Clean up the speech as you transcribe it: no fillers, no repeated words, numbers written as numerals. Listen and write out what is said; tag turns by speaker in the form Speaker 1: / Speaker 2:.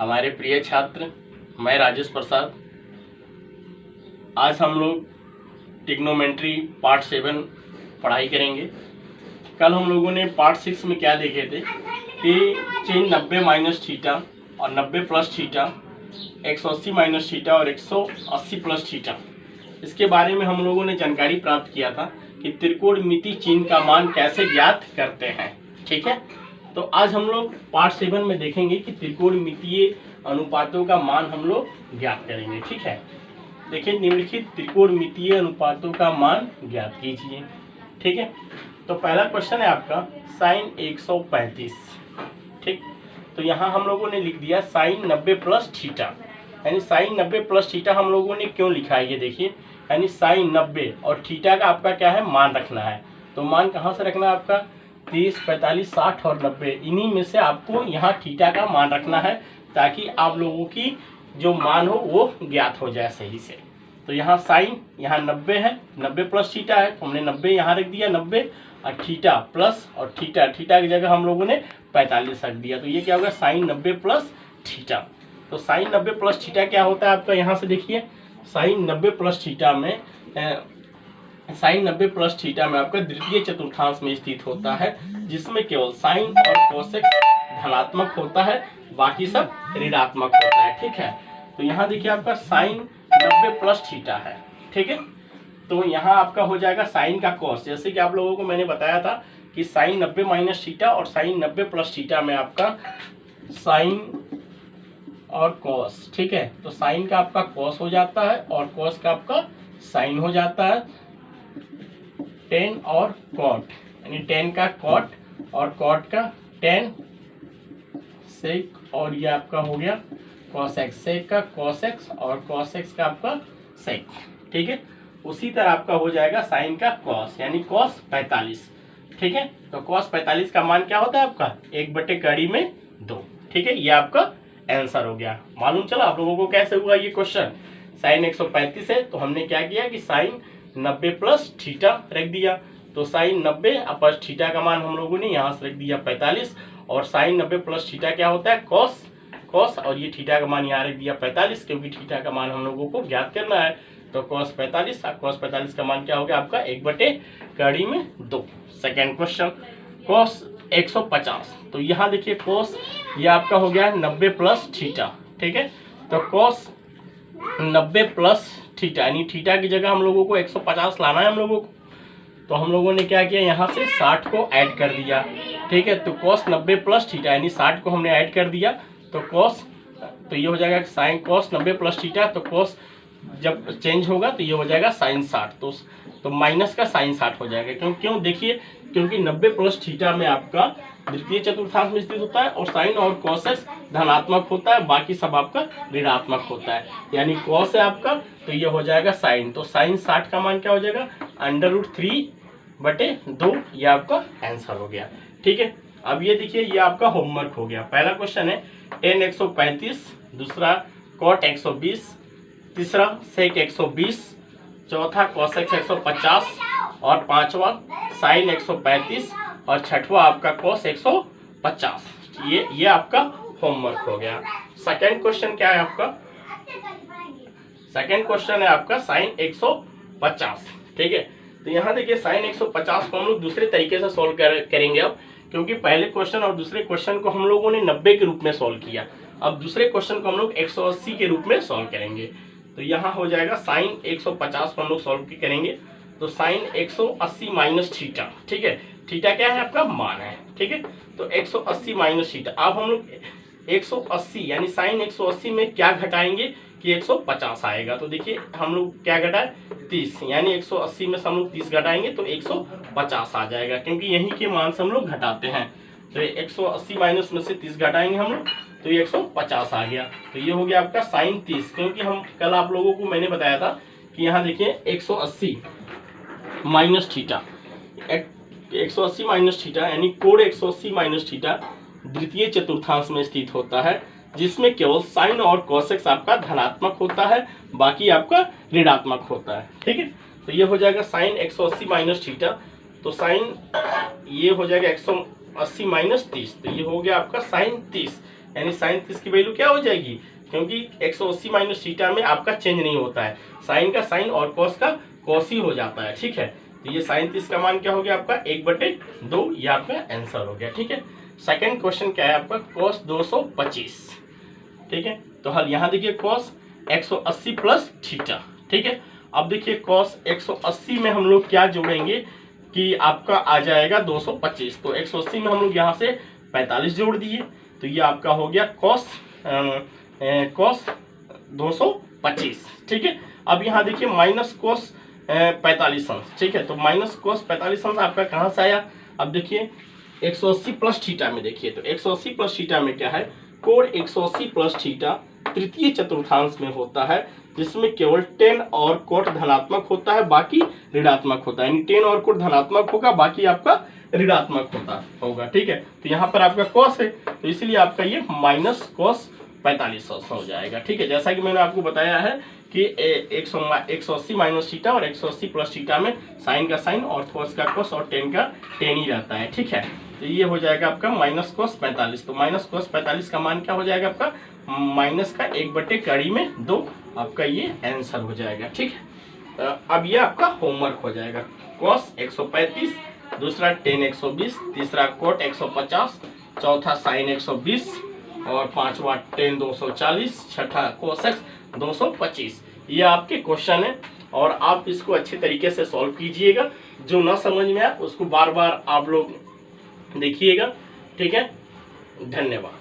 Speaker 1: हमारे प्रिय छात्र, मैं राजेश प्रसाद। आज हम लोग ट्रिग्नोमेट्री पार्ट 7 पढ़ाई करेंगे। कल हम लोगों ने पार्ट 6 में क्या देखे थे कि चेन 90 माइनस थीटा और 90 प्लस थीटा, 180 माइनस थीटा और 180 प्लस थीटा, इसके बारे में हम लोगों ने जानकारी प्राप्त किया था कि त्रिकोणमिति चिन्ह का मान कैसे ज्ञात करते हैं। ठीक है, तो आज हम लोग पार्ट 7 में देखेंगे कि त्रिकोणमितीय अनुपातों का मान हम लोग ज्ञात करेंगे। ठीक है, देखिए निम्नलिखित त्रिकोणमितीय अनुपातों का मान ज्ञात कीजिए। ठीक है, तो पहला क्वेश्चन है आपका साइन 135। ठीक, तो यहाँ हम लोगों ने लिख दिया साइन 90 प्लस थीटा, यानी साइन 90 प्लस थीटा हम लोगों ने क्यों लिखा है ये देखिए, यानी साइन 90 और थीटा का आपका क्या है, मान रखना है। तो मान कहाँ से रखना है आपका, 30, 45, 60 और 90, इन्हीं में से आपको यहाँ थीटा का मान रखना है ताकि आप लोगों की जो मान हो वो ज्ञात हो जाए सही से। तो यहाँ साइन यहाँ 90 है, 90 प्लस थीटा है, तो हमने 90 यहाँ रख दिया, 90 और थीटा प्लस और थीटा की जगह हम लोगों ने 45 रख दिया। तो ये क्या होगा, साइन 90 प्लस थीटा। तो साइन 90 प्लस थीटा क्या होता है आपका, यहाँ से देखिए साइन 90 प्लस थीटा में साइन 90 प्लस थीटा में आपका द्वितीय चतुर्थांश में स्थित होता है, जिसमें केवल साइन और कोसेक्स धनात्मक होता है, बाकी सब ऋणात्मक होता है। ठीक है, तो यहाँ देखिए आपका साइन 90 प्लस थीटा है। ठीक है, तो यहाँ आपका हो जाएगा साइन का कॉस, जैसे कि आप लोगों को मैंने बताया था कि साइन 90 माइनस थीटा और साइन 90 प्लस थीटा में आपका साइन और कॉस। ठीक है, तो साइन का आपका कॉस हो जाता है और कॉस का आपका साइन हो जाता है। टेन और कॉट, यानी टेन का कॉट और कॉट का टेन सेक, और ये आपका हो गया कॉसेक्स, सेक का कॉसेक्स और कॉसेक्स का आपका सेक। ठीक है, उसी तरह आपका हो जाएगा साइन का कॉस, यानी कॉस 45। ठीक है, तो कॉस 45 का मान क्या होता है आपका, 1/2। ठीक है, ये आपका आंसर हो गया। मालूम चला आप लोगों को कैसे हुआ ये क्वेश्चन। साइन 135 है तो हमने क्या किया कि साइन 90 प्लस थीटा रख दिया, तो साइन 90 प्लस थीटा का मान हम लोगों ने यहाँ से रख दिया 45, और साइन 90 प्लस थीटा क्या होता है, कॉस, और ये थीटा का मान यहाँ रख दिया 45, क्योंकि थीटा का मान हम लोगों को ज्ञात करना है। तो कॉस 45, कॉस 45 का मान क्या हो गया आपका, 1/2। सेकेंड क्वेश्चन कॉस 150, तो यहाँ देखिए कॉस ये आपका हो गया 90 प्लस थीटा। ठीक है, तो कॉस 90 प्लस थीटा, यानी थीटा की जगह हम लोगों को 150 लाना है हम लोगों को, तो हम लोगों ने क्या किया, यहाँ से 60 को ऐड कर दिया। ठीक है, तो कॉस 90 प्लस थीटा यानी 60 को हमने ऐड कर दिया, तो कॉस, तो ये हो जाएगा साइन कॉस 90 प्लस थीटा, तो कॉस जब चेंज होगा तो ये हो जाएगा साइन 60, तो माइनस का साइन 60 हो जाएगा। क्यों देखिए, क्योंकि 90 प्लस थीटा में आपका द्वितीय चतुर्थांश में स्थित होता है और साइन और कॉसेस धनात्मक होता है, बाकी सब आपका ऋणात्मक होता है, यानी कॉस है आपका, तो ये हो जाएगा साइन, तो साइन 60 का मान क्या हो जाएगा, √3/2, ये आपका आंसर हो गया। ठीक है, अब ये देखिए ये आपका होमवर्क हो गया। पहला क्वेश्चन है टेन 135, दूसरा कॉट 120, तीसरा सेक 120, चौथा कॉसेक्स 150 और पांचवा साइन 135 और छठवा आपका कॉस 150। ये आपका होमवर्क हो गया। सेकंड क्वेश्चन क्या है आपका, सेकंड क्वेश्चन है आपका साइन 150। ठीक है, तो यहाँ देखिए साइन 150 को हम लोग दूसरे तरीके से सॉल्व करेंगे अब, क्योंकि पहले क्वेश्चन और दूसरे क्वेश्चन को हम लोगों ने 90 के रूप में सॉल्व किया, अब दूसरे क्वेश्चन को हम लोग 180 के रूप में सॉल्व करेंगे। तो यहाँ हो जाएगा साइन 150 को हम लोग सॉल्व करेंगे, तो साइन 180 माइनस थीटा। ठीक है, थीटा क्या है आपका, मान है। ठीक है, तो 180 माइनस थीटा, अब हम लोग 180 यानी साइन 180 में क्या घटाएंगे कि 150 आएगा, तो देखिए हम लोग क्या घटाए 30, यानी 180 में से हम लोग 30 घटाएंगे तो 150 आ जाएगा, क्योंकि यहीं के मान से हम लोग घटाते हैं। तो 180 माइनस में से 30 घटाएंगे हम लोग, तो ये 150 आ गया। तो ये हो गया आपका साइन 30, क्योंकि हम कल आप लोगों को मैंने बताया था कि यहाँ देखिए 180 माइनस थीटा, 180 माइनस थीटा यानी कोण 180 माइनस थीटा द्वितीय चतुर्थांश में स्थित होता है, जिसमें केवल साइन और कोसेक्स आपका धनात्मक होता है, बाकी आपका ऋणात्मक होता है। ठीक है, तो ये हो जाएगा साइन 180 माइनस थीटा, तो साइन ये हो जाएगा 180 माइनस 30, तो ये हो गया आपका साइन 30, यानी साइन 30 की वैल्यू क्या हो जाएगी, क्योंकि 180 माइनस थीटा में आपका चेंज नहीं होता है, साइन का साइन और कॉस का कॉस ही हो जाता है। ठीक है, तो ये साइन 30 का मान क्या हो गया आपका 1/2, ये आपका आंसर हो गया। ठीक है, सेकंड क्वेश्चन क्या है आपका कॉस 225। ठीक है, तो हल यहाँ देखिए कॉस 180 प्लस थीटा। ठीक है, अब देखिए कॉस 180 में हम लोग क्या जोड़ेंगे कि आपका आ जाएगा 225, तो 180 में हम लोग यहाँ से 45 जोड़ दिए, तो ये आपका हो गया कॉस 225। ठीक है, अब यहाँ देखिए माइनस कॉस 45 अंश। ठीक है, तो माइनस कॉस 45 अंश आपका कहाँ से आया, अब देखिए 180 प्लस थीटा में देखिए, तो 180 प्लस थीटा में क्या है, कोण 180 प्लस थीटा तृतीय चतुर्थांश में होता है, जिसमें केवल टेन और कोट धनात्मक होता है, बाकी ऋणात्मक होता है, यानी टेन और कोट धनात्मक होगा, बाकी आपका ऋणात्मक होगा। ठीक है, तो यहाँ पर आपका कॉस है, तो इसलिए आपका ये माइनस कॉस 45 हो जाएगा। ठीक है, जैसा कि मैंने आपको बताया है कि 180 माइनस थीटा और 180 प्लस थीटा में साइन का साइन और कॉस का कॉस और टेन का टेन ही रहता है। ठीक है, तो ये हो जाएगा आपका माइनस कॉस 45, तो माइनस कॉस 45 का मान क्या हो जाएगा आपका माइनस का 1/2 आपका ये आंसर हो जाएगा। ठीक है, अब ये आपका होमवर्क हो जाएगा, कॉस 135, दूसरा टेन 120, तीसरा कोट 150, चौथा साइन 120 और पांचवा टेन 240, छठा कोसेक्स 225। ये आपके क्वेश्चन है और आप इसको अच्छे तरीके से सॉल्व कीजिएगा, जो ना समझ में आए उसको बार बार आप लोग देखिएगा। ठीक है, धन्यवाद।